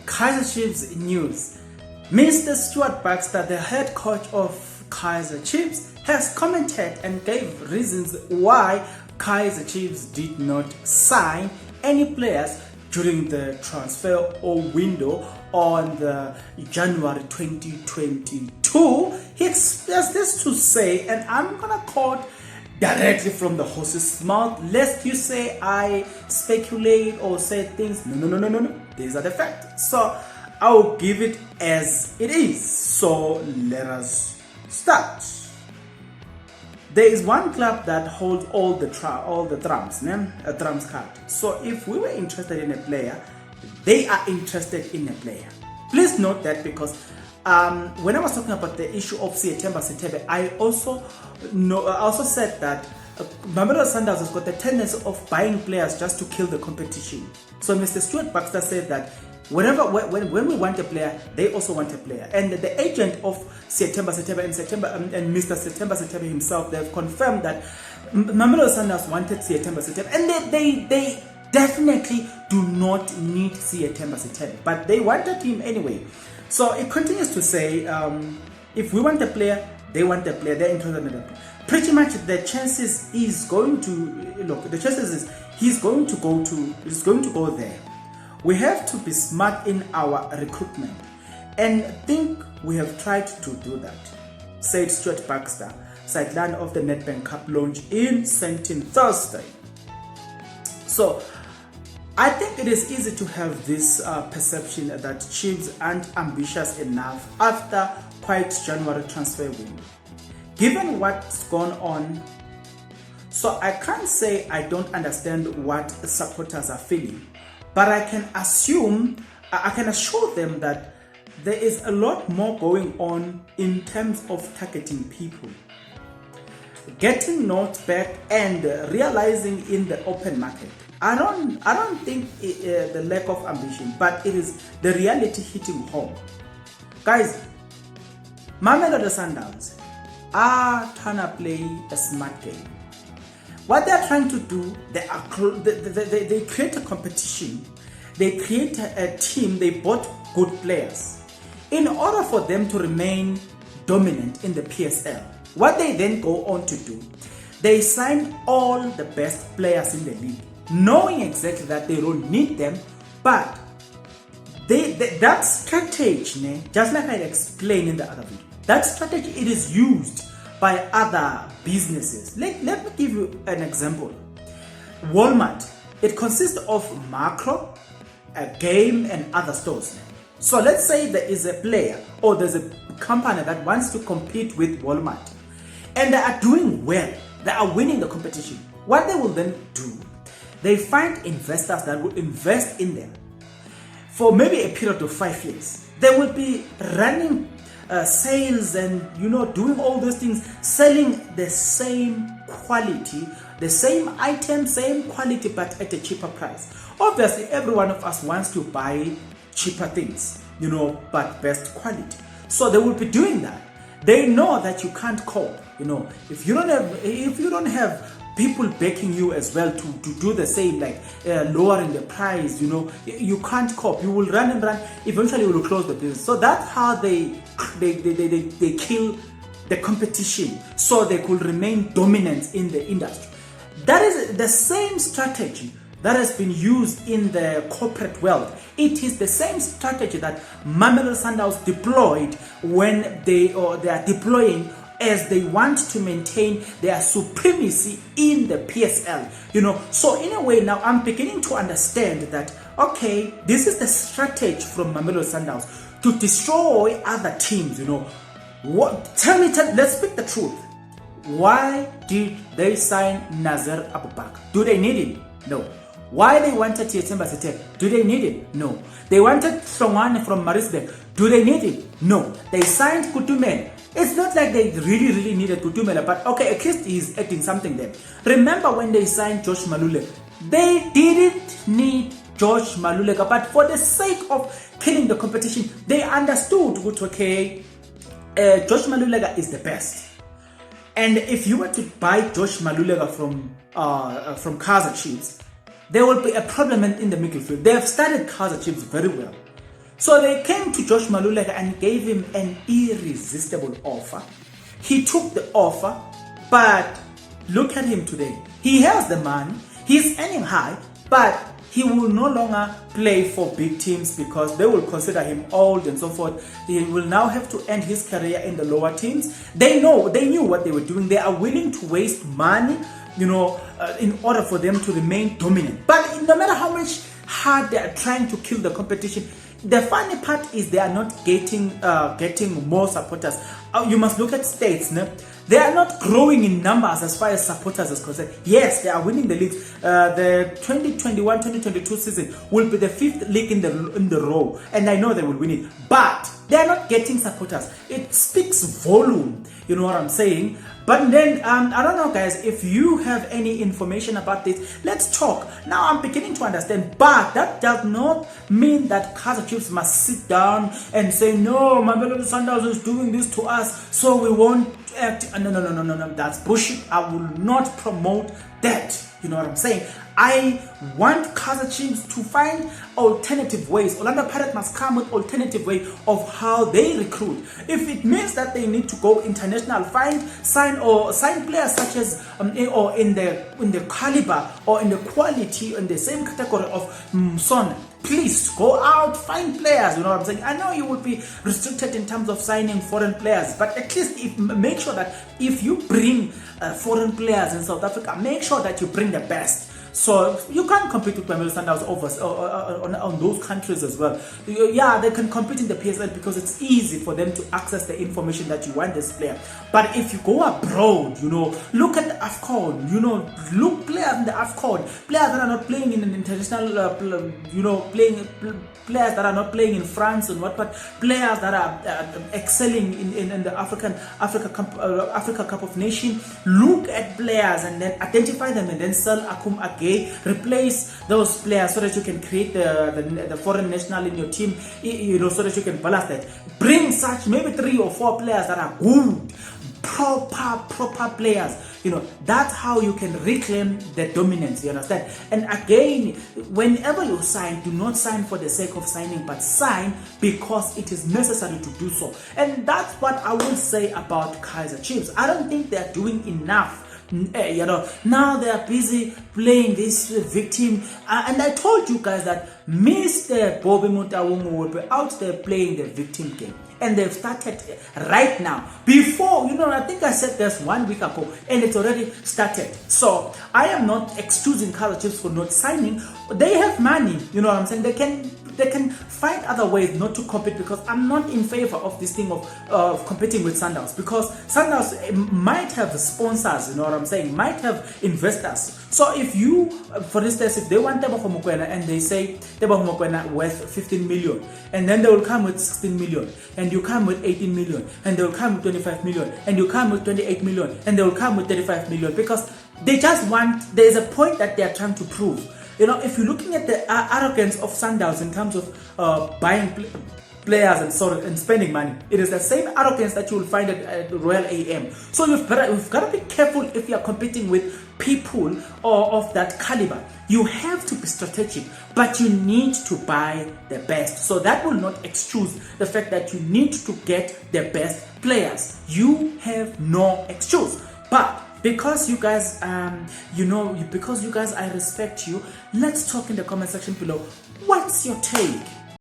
Kaizer Chiefs news. Mr. Stuart Baxter, the head coach of Kaizer Chiefs, has commented and gave reasons why Kaizer Chiefs did not sign any players during the transfer or window on the January 2022. He has this to say, and I'm gonna quote directly from the horse's mouth, lest you say I speculate or say things. No. These are the facts. So I'll give it as it is. So let us start. There is one club that holds all the drums, a drums card. So if we were interested in a player, they are interested in a player. Please note that, because when I was talking about the issue of Setebe, I also said that Mamelodi Sundowns has got the tendency of buying players just to kill the competition. So Mr. Stuart Baxter said that when we want a player, they also want a player. And the agent of Setebe and Mr. Setebe himself, they've confirmed that Mamelodi Sundowns wanted Setebe, and they definitely do not need Setebe, but they wanted him anyway. So it continues to say, if we want a player, they want a player, they're interested in a player. Pretty much the chances is going to he's going to go there. We have to be smart in our recruitment, and think we have tried to do that, said Stuart Baxter, sideline of the Nedbank Cup launch in Sentin Thursday. So I think it is easy to have this perception that Chiefs aren't ambitious enough after quite January transfer window, given what's gone on. So I can't say I don't understand what supporters are feeling, but I can assure them that there is a lot more going on in terms of targeting people, getting notes back, and realizing in the open market. I don't think the lack of ambition, but it is the reality hitting home. Guys, Mamelodi Sundowns are trying to play a smart game. What they're trying to do, they create a competition, they create a team, they bought good players in order for them to remain dominant in the PSL. What they then go on to do, they sign all the best players in the league, knowing exactly that they don't need them, but that strategy, just like I explained in the other video, that strategy, it is used by other businesses. Let me give you an example. Walmart, it consists of macro, a game, and other stores. So let's say there is a player or there's a company that wants to compete with Walmart, and they are doing well, they are winning the competition. What they will then do, they find investors that will invest in them for maybe a period of 5 years. They will be running sales and doing all those things, selling the same quality, the same item, same quality, but at a cheaper price. Obviously, every one of us wants to buy cheaper things, but best quality. So they will be doing that. They know that you can't cope. If you don't have people backing you as well to do the same, like lowering the price, you can't cope. You will run and run. Eventually, you will close the business. So that's how they kill the competition, so they could remain dominant in the industry. That is the same strategy that has been used in the corporate world. It is the same strategy that Mamelodi Sundowns deployed when they are deploying as they want to maintain their supremacy in the PSL. So in a way, now I'm beginning to understand that, okay, this is the strategy from Mamelodi Sundowns to destroy other teams. Let's speak the truth. Why did they sign Nazar Abubakar? Do they need him? No. Why they wanted Tietemba Sete? Do they need it? No. They wanted someone from Marisburg. Do they need it? No. They signed Kutumen. It's not like they really needed Kutumela, but okay, at least he's acting something there. Remember when they signed Josh Malule? They didn't need Josh Malule, but for the sake of killing the competition, they understood, okay, Josh Malule is the best. And if you were to buy Josh Malule from Kaizer Chiefs, there will be a problem in the midfield. They have started Kaizer Chiefs very well. So they came to Josh Maluleka and gave him an irresistible offer. He took the offer, but look at him today. He has the money, he's earning high, but he will no longer play for big teams because they will consider him old and so forth. He will now have to end his career in the lower teams. They knew what they were doing. They are willing to waste money, in order for them to remain dominant. But no matter how much hard they are trying to kill the competition, the funny part is they are not getting more supporters. You must look at states. No? They are not growing in numbers as far as supporters is concerned. Yes, they are winning the league. The 2021-2022 season will be the 5th league in the row, and I know they will win it. But they are not getting supporters. It speaks volume. You know what I'm saying? But then, I don't know, guys, if you have any information about this, let's talk. Now, I'm beginning to understand, but that does not mean that Kaizer Chiefs must sit down and say, no, Mamelodi Sundowns is doing this to us, so we won't act. No, that's bullshit. I will not promote that. You know what I'm saying? I want Kaizer Chiefs to find alternative ways. Orlando Pirates must come with alternative way of how they recruit. If it means that they need to go international, sign players such as or in the caliber or in the quality in the same category of Son. Please go out, find players. You know what I'm saying? I know you would be restricted in terms of signing foreign players, but at least make sure that if you bring foreign players in South Africa, make sure that you bring the best. So you can't compete with Mamelodi Sundowns on those countries as well. Yeah, they can compete in the PSL because it's easy for them to access the information that you want this player. But if you go abroad, look at the AFCON, look players in the AFCON, players that are not playing in an international, players that are not playing in France and whatnot, players that are excelling in the Africa Cup of Nations. Look at players and then identify them and then sell Akum again. Replace those players so that you can create the foreign national in your team, so that you can balance that. Bring such maybe 3 or 4 players that are good, proper players. That's how you can reclaim the dominance. You understand? And again, whenever you sign, do not sign for the sake of signing, but sign because it is necessary to do so. And that's what I will say about Kaizer Chiefs. I don't think they are doing enough. Now they are busy playing this victim, and I told you guys that Mr. Bobby Mutawungu will be out there playing the victim game, and they've started right now. Before, I think I said this 1 week ago, and it's already started. So I am not excusing Kaizer Chiefs for not signing. They have money, you know what I'm saying? They can find other ways not to compete, because I'm not in favor of this thing of competing with Sundowns, because Sundowns might have sponsors, you know what I'm saying, might have investors. So if you, for instance, if they want Tebogo Mokoena and they say Tebogo Mokoena worth 15 million, and then they will come with 16 million, and you come with 18 million, and they will come with 25 million, and you come with 28 million, and they will come with 35 million, because they just want, there's a point that they are trying to prove. If you're looking at the arrogance of Sundowns in terms of buying players and spending money, it is the same arrogance that you will find at Royal AM. So you've got to be careful if you are competing with people of that caliber. You have to be strategic, but you need to buy the best. So that will not excuse the fact that you need to get the best players. You have no excuse. But because you guys, because you guys, I respect you. Let's talk in the comment section below. What's your take?